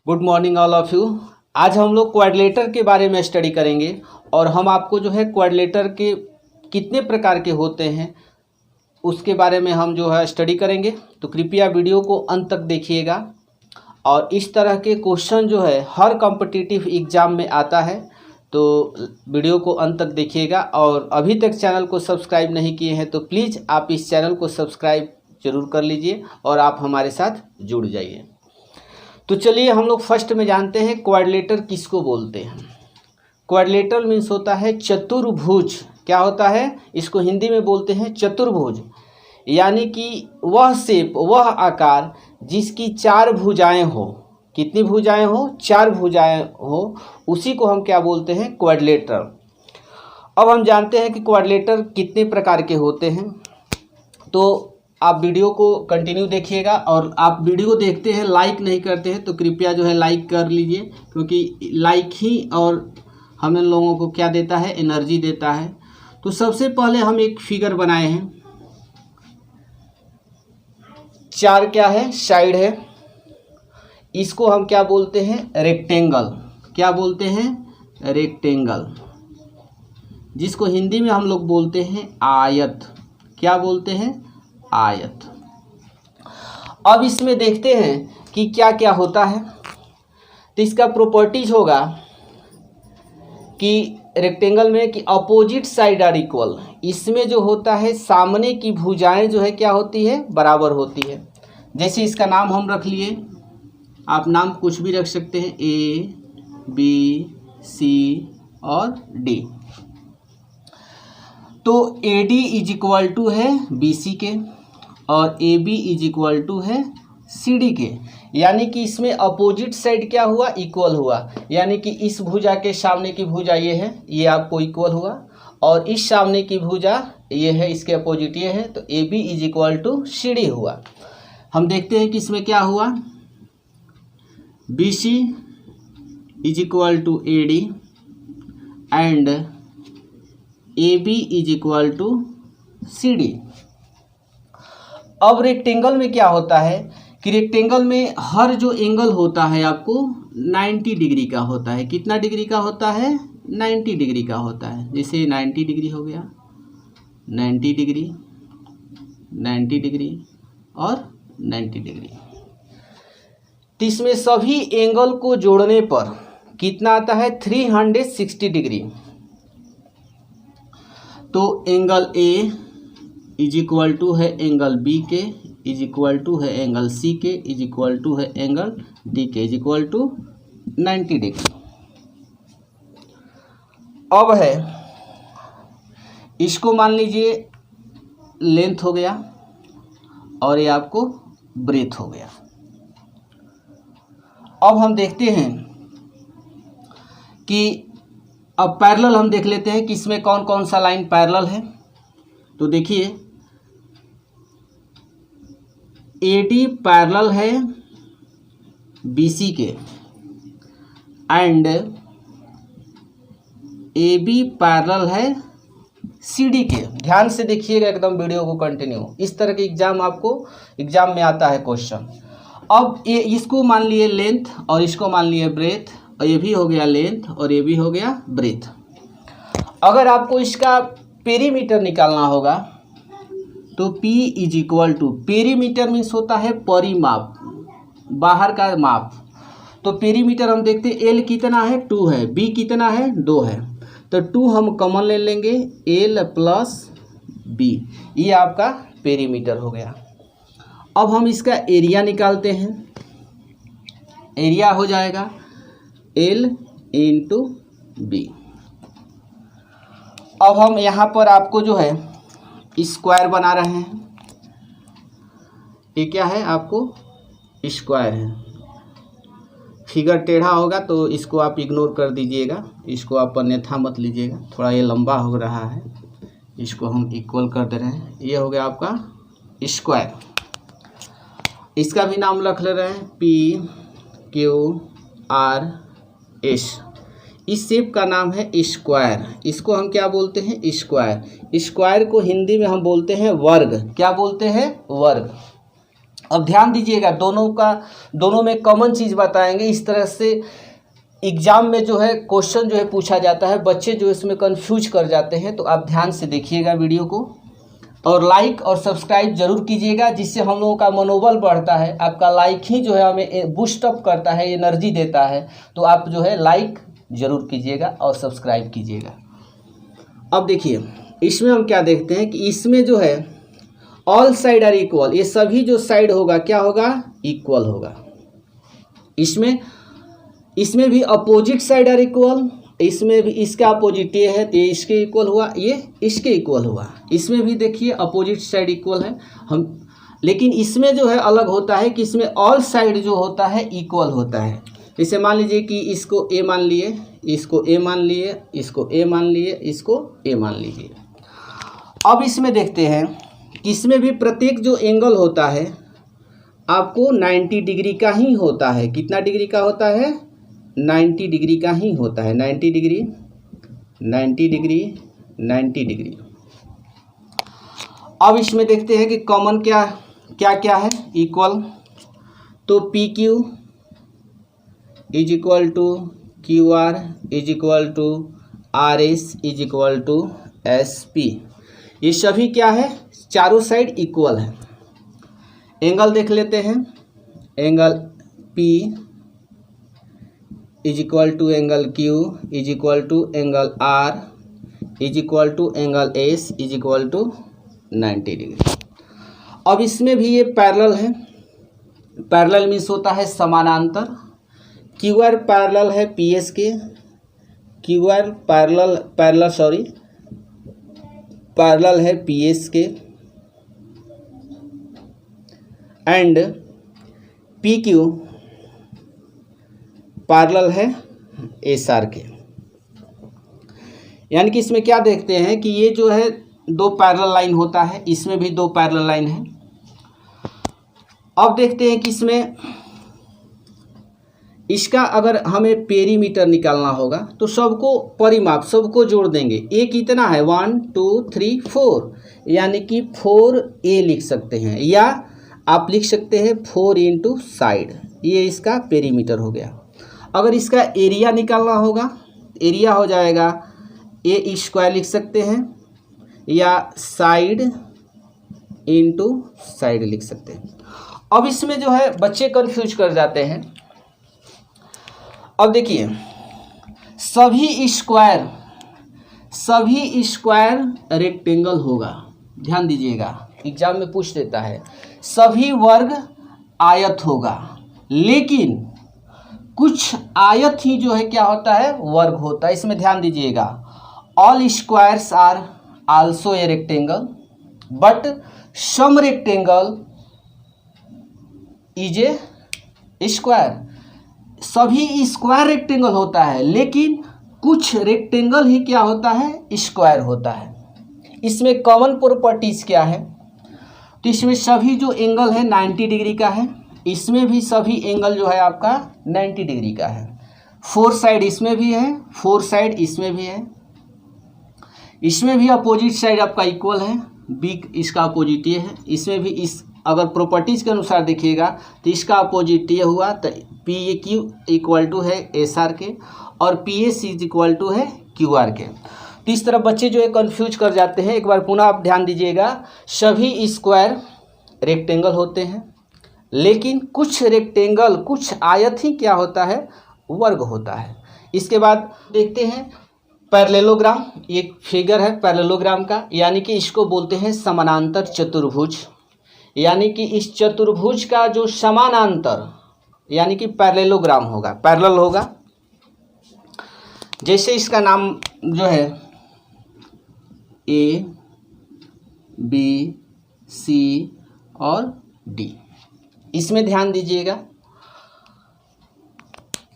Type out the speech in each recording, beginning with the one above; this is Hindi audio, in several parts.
Good morning all of you. आज हम लोग क्वाड्रिलेटर के बारे में स्टडी करेंगे और हम आपको जो है क्वाड्रिलेटर के कितने प्रकार के होते हैं उसके बारे में हम जो है स्टडी करेंगे। तो कृपया वीडियो को अंत तक देखिएगा और इस तरह के क्वेश्चन जो है हर कॉम्पिटिटिव एग्ज़ाम में आता है, तो वीडियो को अंत तक देखिएगा। और अभी तक चैनल को सब्सक्राइब नहीं किए हैं तो प्लीज़ आप इस चैनल को सब्सक्राइब जरूर कर लीजिए और आप हमारे साथ जुड़ जाइए। तो चलिए हम लोग फर्स्ट में जानते हैं क्वाड्रिलेटर किसको बोलते हैं। क्वाड्रिलेटर मीन्स होता है चतुर्भुज। क्या होता है? इसको हिंदी में बोलते हैं चतुर्भुज, यानी कि वह शेप, वह आकार जिसकी चार भुजाएं हो। कितनी भुजाएं हो? चार भुजाएं हो, उसी को हम क्या बोलते हैं? क्वाड्रिलेटर। अब हम जानते हैं कि क्वाड्रिलेटर कितने प्रकार के होते हैं। तो आप वीडियो को कंटिन्यू देखिएगा और आप वीडियो देखते हैं लाइक नहीं करते हैं तो कृपया जो है लाइक कर लीजिए, क्योंकि लाइक ही और हमें लोगों को क्या देता है? एनर्जी देता है। तो सबसे पहले हम एक फिगर बनाए हैं। चार क्या है? साइड है। इसको हम क्या बोलते हैं? रेक्टेंगल। क्या बोलते हैं? रेक्टेंगल, जिसको हिंदी में हम लोग बोलते हैं आयत। क्या बोलते हैं? आयत। अब इसमें देखते हैं कि क्या क्या होता है। तो इसका प्रॉपर्टीज होगा कि रेक्टेंगल में कि अपोजिट साइड आर इक्वल। इसमें जो होता है सामने की भुजाएं जो है क्या होती है? बराबर होती है। जैसे इसका नाम हम रख लिए, आप नाम कुछ भी रख सकते हैं, ए, बी, सी और डी। तो A D is equal to है बी सी के और A B is equal to है सी डी के, यानी कि इसमें अपोजिट साइड क्या हुआ? इक्वल हुआ। यानी कि इस भुजा के सामने की भुजा ये है, ये आपको इक्वल हुआ, और इस सामने की भुजा ये है, इसके अपोजिट ये है, तो A B is equal to C D हुआ। हम देखते हैं कि इसमें क्या हुआ। B C is equal to A D and A B is equal to C D. अब रेक्टेंगल में क्या होता है कि रेक्टेंगल में हर जो एंगल होता है आपको 90 डिग्री का होता है। कितना डिग्री का होता है? 90 डिग्री का होता है। जैसे 90 डिग्री हो गया, 90 डिग्री, 90 डिग्री और 90 डिग्री। तो इसमें सभी एंगल को जोड़ने पर कितना आता है? 360 डिग्री। तो angle A is equal to है एंगल बी के, इज इक्वल टू है एंगल सी के, इज इक्वल टू है एंगल डी के, इज इक्वल टू 90 डिग्री। अब है, इसको मान लीजिए लेंथ हो गया और ये आपको ब्रेथ हो गया। अब हम देखते हैं कि अब पैरेलल हम देख लेते हैं कि इसमें कौन कौन सा लाइन पैरेलल है। तो देखिए, एडी पैरेलल है बीसी के एंड एबी पैरेलल है सीडी के। ध्यान से देखिएगा एकदम वीडियो को कंटिन्यू। इस तरह के एग्जाम आपको एग्जाम में आता है क्वेश्चन। अब ये इसको मान लिए लेंथ और इसको मान लिए ब्रेथ, और ये भी हो गया लेंथ और ये भी हो गया ब्रेथ। अगर आपको इसका पेरीमीटर निकालना होगा तो P is equal to, perimeter means होता है परिमाप, बाहर का माप। तो पेरीमीटर हम देखते हैं L कितना है? 2 है, B कितना है? 2 है। तो 2 हम कॉमन ले लेंगे, L प्लस B, ये आपका पेरीमीटर हो गया। अब हम इसका एरिया निकालते हैं। एरिया हो जाएगा L इंटू B। अब हम यहाँ पर आपको जो है स्क्वायर बना रहे हैं। ये क्या है? आपको स्क्वायर है। फिगर टेढ़ा होगा तो इसको आप इग्नोर कर दीजिएगा, इसको आप अन्यथा मत लीजिएगा। थोड़ा ये लंबा हो रहा है, इसको हम इक्वल कर दे रहे हैं। ये हो गया आपका स्क्वायर। इसका भी नाम रख ले रहे हैं PQRS। इस शेप का नाम है स्क्वायर। इसको हम क्या बोलते हैं? स्क्वायर। स्क्वायर को हिंदी में हम बोलते हैं वर्ग। क्या बोलते हैं? वर्ग। अब ध्यान दीजिएगा, दोनों में कॉमन चीज़ बताएंगे। इस तरह से एग्जाम में जो है क्वेश्चन जो है पूछा जाता है, बच्चे जो इसमें कंफ्यूज कर जाते हैं। तो आप ध्यान से देखिएगा वीडियो को, और लाइक और सब्सक्राइब जरूर कीजिएगा, जिससे हम लोगों का मनोबल बढ़ता है। आपका लाइक ही जो है हमें बूस्ट अप करता है, एनर्जी देता है। तो आप जो है लाइक जरूर कीजिएगा और सब्सक्राइब कीजिएगा। अब देखिए, इसमें हम क्या देखते हैं कि इसमें जो है ऑल साइड आर इक्वल, ये सभी जो साइड होगा क्या होगा, इक्वल होगा। इसमें भी अपोजिट साइड आर इक्वल, इसमें भी इसका अपोजिट ये है तो ये इसके इक्वल हुआ, ये इसके इक्वल हुआ। इसमें भी देखिए अपोजिट साइड इक्वल है लेकिन इसमें जो है अलग होता है कि इसमें ऑल साइड जो होता है इक्वल होता है। जैसे मान लीजिए कि इसको ए मान लिए, इसको ए मान लिए, इसको ए मान लिए, इसको ए मान लीजिए। अब इसमें देखते हैं कि इसमें भी प्रत्येक जो एंगल होता है आपको 90 डिग्री का ही होता है। कितना डिग्री का होता है, 90 डिग्री का ही होता है। 90 डिग्री, 90 डिग्री, 90 डिग्री। अब इसमें देखते हैं कि कॉमन क्या क्या है, इक्वल। तो P Q is equal to Q R is equal to R S is equal to S P. ये सभी क्या है, चारों साइड इक्वल है। एंगल देख लेते हैं, angle P is equal to angle Q is equal to angle R is equal to angle S is equal to 90 degree. अब इसमें भी ये पैरेलल है। पैरेलल मीन्स होता है समानांतर। क्यू आर पैरेलल है पी एस के, क्यू आर पैरेलल है पी एस के, एंड पी क्यू पैरेलल है एस आर के। यानी कि इसमें क्या देखते हैं कि ये जो है दो पैरेलल लाइन होता है, इसमें भी दो पैरेलल लाइन है। अब देखते हैं कि इसमें इसका अगर हमें पेरीमीटर निकालना होगा तो सबको परिमाप सबको जोड़ देंगे। ए कितना है, 1 2 3 4, यानी कि 4a लिख सकते हैं, या आप लिख सकते हैं 4 इंटू साइड। ये इसका पेरीमीटर हो गया। अगर इसका एरिया निकालना होगा, एरिया हो जाएगा ए स्क्वायर लिख सकते हैं, या साइड इंटू साइड लिख सकते हैं। अब इसमें जो है बच्चे कंफ्यूज कर जाते हैं। अब देखिए, सभी स्क्वायर रेक्टेंगल होगा। ध्यान दीजिएगा, एग्जाम में पूछ देता है। सभी वर्ग आयत होगा, लेकिन कुछ आयत ही जो है क्या होता है, वर्ग होता है। इसमें ध्यान दीजिएगा, all squares are also a rectangle but some rectangle is a square. सभी स्क्वायर रेक्टेंगल होता है, लेकिन कुछ रेक्टेंगल ही क्या होता है, स्क्वायर होता है। इसमें कॉमन प्रॉपर्टीज क्या है, तो इसमें सभी जो एंगल है 90 डिग्री का है। इसमें भी सभी एंगल जो है आपका 90 डिग्री का है। 4 साइड इसमें भी है, 4 साइड इसमें भी है। इसमें भी अपोजिट साइड आपका इक्वल है, बी इसका अपोजिट ये है। इसमें भी इस अगर प्रॉपर्टीज के अनुसार देखिएगा तो इसका अपोजिट ये हुआ, तो P A Q equal to है एस आर के, और P S is equal to है क्यू आर के। तो इस तरह बच्चे जो है कंफ्यूज कर जाते हैं। एक बार पुनः आप ध्यान दीजिएगा, सभी स्क्वायर रेक्टेंगल होते हैं, लेकिन कुछ रेक्टेंगल, कुछ आयत ही क्या होता है, वर्ग होता है। इसके बाद देखते हैं पैरेललोग्राम। एक फिगर है पैरेललोग्राम का, यानी कि इसको बोलते हैं समानांतर चतुर्भुज। यानी कि इस चतुर्भुज का जो समानांतर यानी कि पैरेललोग्राम होगा, पैरेलल होगा। जैसे इसका नाम जो है ए बी सी और डी। इसमें ध्यान दीजिएगा,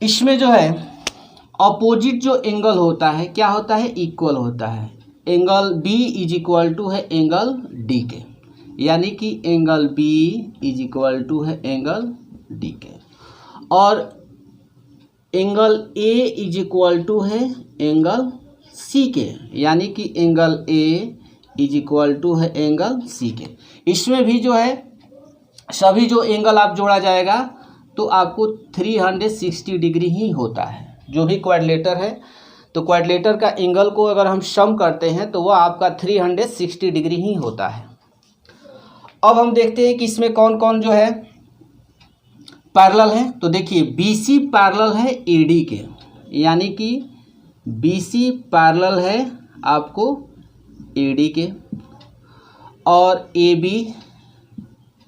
इसमें जो है अपोजिट जो एंगल होता है क्या होता है, इक्वल होता है। Angle B is equal to है एंगल डी के, यानी कि angle B is equal to है एंगल डी के, और angle A is equal to है एंगल सी के, यानी कि angle A is equal to है एंगल सी के। इसमें भी जो है सभी जो एंगल आप जोड़ा जाएगा तो आपको 360 डिग्री ही होता है। जो भी क्वाड्रिलेटर है तो क्वाड्रिलेटर का एंगल को अगर हम सम करते हैं तो वह आपका 360 डिग्री ही होता है। अब हम देखते हैं कि इसमें कौन कौन जो है पैरेलल है। तो देखिए BC पैरेलल है AD के, यानी कि BC पैरेलल है आपको AD के, और AB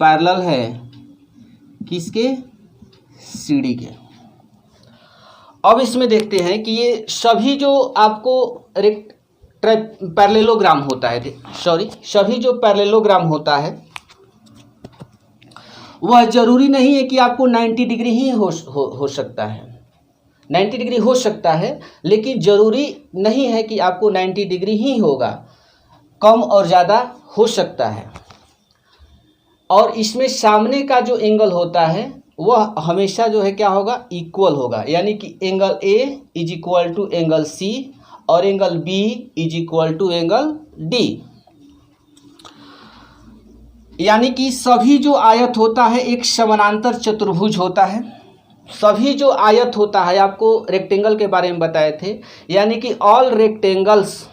पैरेलल है किसके, CD के। अब इसमें देखते हैं कि ये सभी जो आपको पैरेललोग्राम होता है, सभी जो पैरेललोग्राम होता है वह जरूरी नहीं है कि आपको 90 डिग्री ही हो सकता है। 90 डिग्री हो सकता है, लेकिन जरूरी नहीं है कि आपको 90 डिग्री ही होगा, कम और ज़्यादा हो सकता है। और इसमें सामने का जो एंगल होता है वह हमेशा जो है क्या होगा, इक्वल होगा, यानी कि angle A is equal to angle C और angle B is equal to angle D। यानी कि सभी जो आयत होता है एक समानांतर चतुर्भुज होता है। सभी जो आयत होता है, आपको रेक्टेंगल के बारे में बताए थे, यानी कि all rectangles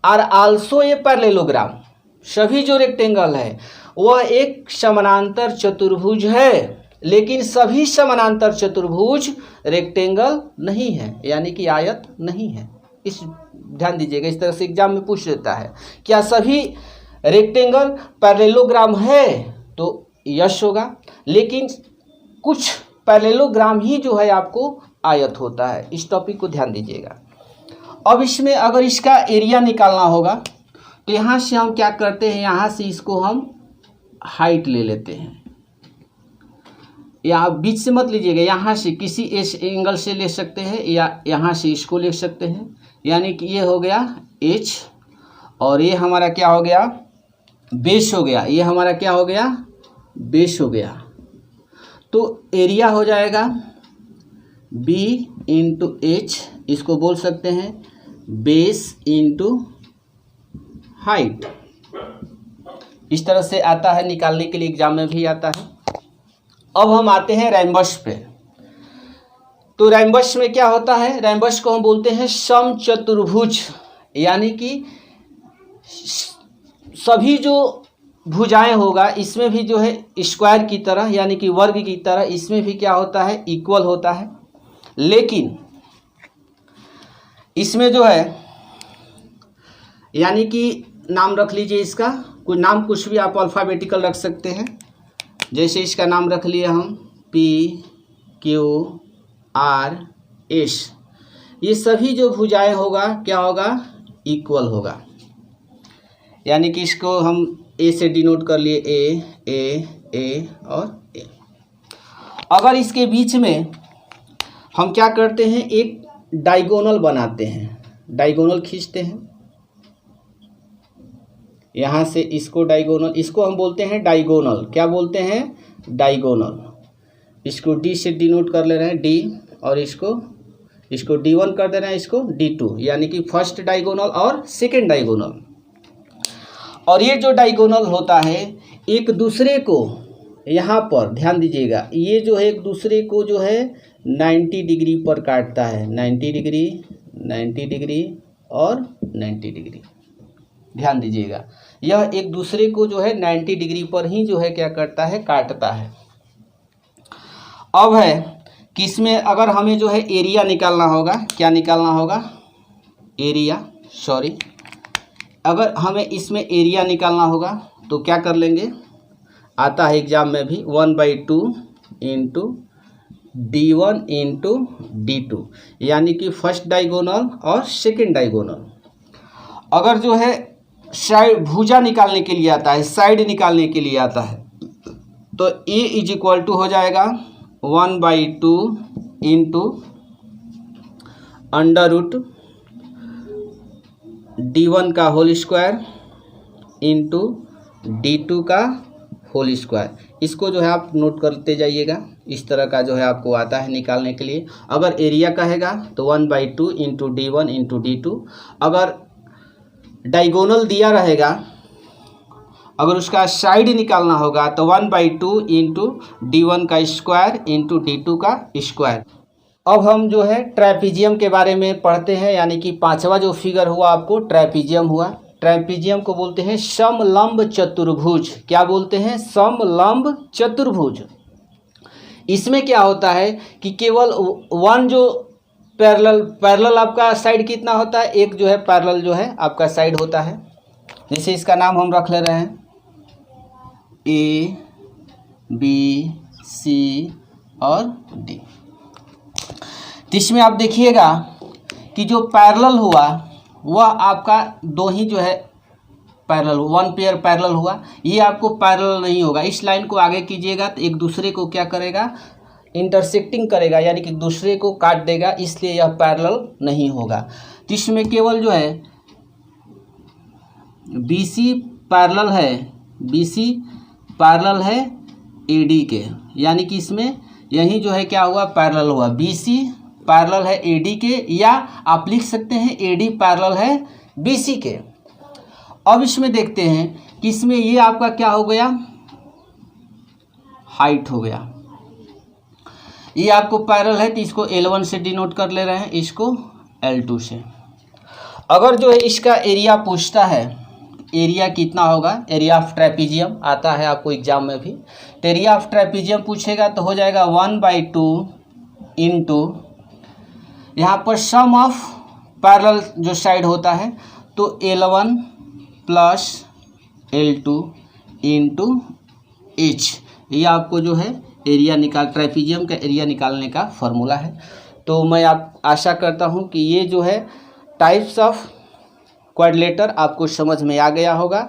are also a parallelogram. सभी जो रेक्टेंगल है वह एक समानांतर चतुर्भुज है, लेकिन सभी समानांतर चतुर्भुज रेक्टेंगल नहीं है, यानी कि आयत नहीं है। इस ध्यान दीजिएगा, इस तरह से एग्जाम में पूछ देता है क्या सभी रेक्टेंगल पैरेललोग्राम है, तो यस होगा, लेकिन कुछ पैरेललोग्राम ही जो है आपको आयत होता है। इस टॉपिक को ध्यान दीजिएगा। अब इसमें अगर इसका एरिया निकालना होगा तो यहाँ से हम क्या करते हैं, यहाँ से इसको हम हाइट ले लेते हैं। या बीच से मत लीजिएगा, यहाँ से किसी एंगल से ले सकते हैं या यहाँ से इसको ले सकते हैं, यानी कि ये हो गया H और ये हमारा क्या हो गया, बेस हो गया। ये हमारा क्या हो गया, बेस हो गया। तो एरिया हो जाएगा B इंटू H, इसको बोल सकते हैं बेस इंटू हाइट। इस तरह से आता है, निकालने के लिए एग्जाम में भी आता है। अब हम आते हैं रैम्बस पे। तो रैम्बस में क्या होता है, रैम्बस को हम बोलते हैं समचतुर्भुज, यानी कि सभी जो भुजाएं होगा इसमें भी जो है स्क्वायर की तरह, यानी कि वर्ग की तरह इसमें भी क्या होता है, इक्वल होता है। लेकिन इसमें जो है, यानी कि नाम रख लीजिए इसका, कोई नाम कुछ भी आप अल्फ़ाबेटिकल रख सकते हैं। जैसे इसका नाम रख लिए हम P Q R S। ये सभी जो भुजाएं होगा क्या होगा, इक्वल होगा, यानी कि इसको हम A से डिनोट कर लिए A और A। अगर इसके बीच में हम क्या करते हैं, एक डायगोनल बनाते हैं, डायगोनल खींचते हैं यहाँ से, इसको डायगोनल, इसको हम बोलते हैं डायगोनल। क्या बोलते हैं, डायगोनल। इसको D से डिनोट कर ले रहे हैं D, और इसको D1 कर दे रहे हैं, इसको D2, यानी कि फर्स्ट डायगोनल और सेकेंड डायगोनल। और ये जो डायगोनल होता है एक दूसरे को, यहाँ पर ध्यान दीजिएगा, ये जो है एक दूसरे को जो है 90 डिग्री पर काटता है, 90 डिग्री 90 डिग्री और 90 डिग्री। ध्यान दीजिएगा, यह एक दूसरे को जो है 90 डिग्री पर ही जो है क्या करता है, काटता है। अब है कि इसमें अगर हमें जो है एरिया निकालना होगा, क्या निकालना होगा, एरिया, सॉरी, अगर हमें इसमें एरिया निकालना होगा तो क्या कर लेंगे, आता है एग्जाम में भी 1/2 इंटू D1 इंटू D2, यानी कि फर्स्ट डायगोनल और सेकेंड डायगोनल। अगर जो है साइड भुजा निकालने के लिए आता है, साइड निकालने के लिए आता है, तो A इज इक्वल टू हो जाएगा 1/2 इंटू अंडर रूट D1 का होल स्क्वायर इंटू D2 का होल स्क्वायर। इसको जो है आप नोट करते जाइएगा, इस तरह का जो है आपको आता है निकालने के लिए। अगर एरिया कहेगा तो 1/2 इंटू D1 इंटू D2। अगर डायगोनल दिया रहेगा अगर उसका साइड निकालना होगा तो 1/2 इंटू D1 का स्क्वायर इंटू D2 का स्क्वायर। अब हम जो है ट्रेपीजियम के बारे में पढ़ते हैं, यानी कि पांचवा जो फिगर हुआ आपको ट्रेपीजियम हुआ। ट्रेपीजियम को बोलते हैं समलंब चतुर्भुज। क्या बोलते हैं? समलंब चतुर्भुज। इसमें क्या होता है कि केवल वन जो पैरेलल आपका साइड कितना होता है, एक जो है पैरेलल जो है आपका साइड होता है। जैसे इसका नाम हम रख ले रहे हैं A, B, C और D। तो इसमें आप देखिएगा कि जो पैरेलल हुआ वह आपका दो ही जो है पैरेलल, वन पेयर पैरेलल हुआ। ये आपको पैरेलल नहीं होगा। इस लाइन को आगे कीजिएगा तो एक दूसरे को क्या करेगा? इंटरसेक्टिंग करेगा, यानी कि दूसरे को काट देगा, इसलिए यह पैरेलल नहीं होगा। तो इसमें केवल जो है BC पैरेलल है, BC पैरेलल है AD के, यानी कि इसमें यही जो है क्या हुआ? पैरेलल हुआ। BC पैरेलल है AD के, या आप लिख सकते हैं AD पैरेलल है BC के। अब इसमें देखते हैं कि इसमें ये आपका क्या हो गया? हाइट हो गया। ये आपको पैरेलल है तो इसको L1 से डिनोट कर ले रहे हैं, इसको L2 से। अगर जो है इसका एरिया पूछता है, एरिया कितना होगा? एरिया ऑफ ट्रेपीजियम आता है आपको एग्जाम में भी। तो एरिया ऑफ ट्रेपीजियम पूछेगा तो हो जाएगा 1/2 इंटू, यहाँ पर सम ऑफ पैरेलल जो साइड होता है तो L1 plus L2 into H। ये आपको जो है एरिया ट्रेपीजियम का एरिया निकालने का फॉर्मूला है। तो मैं आशा करता हूँ कि ये जो है टाइप्स ऑफ क्वाड्रिलेटर आपको समझ में आ गया होगा।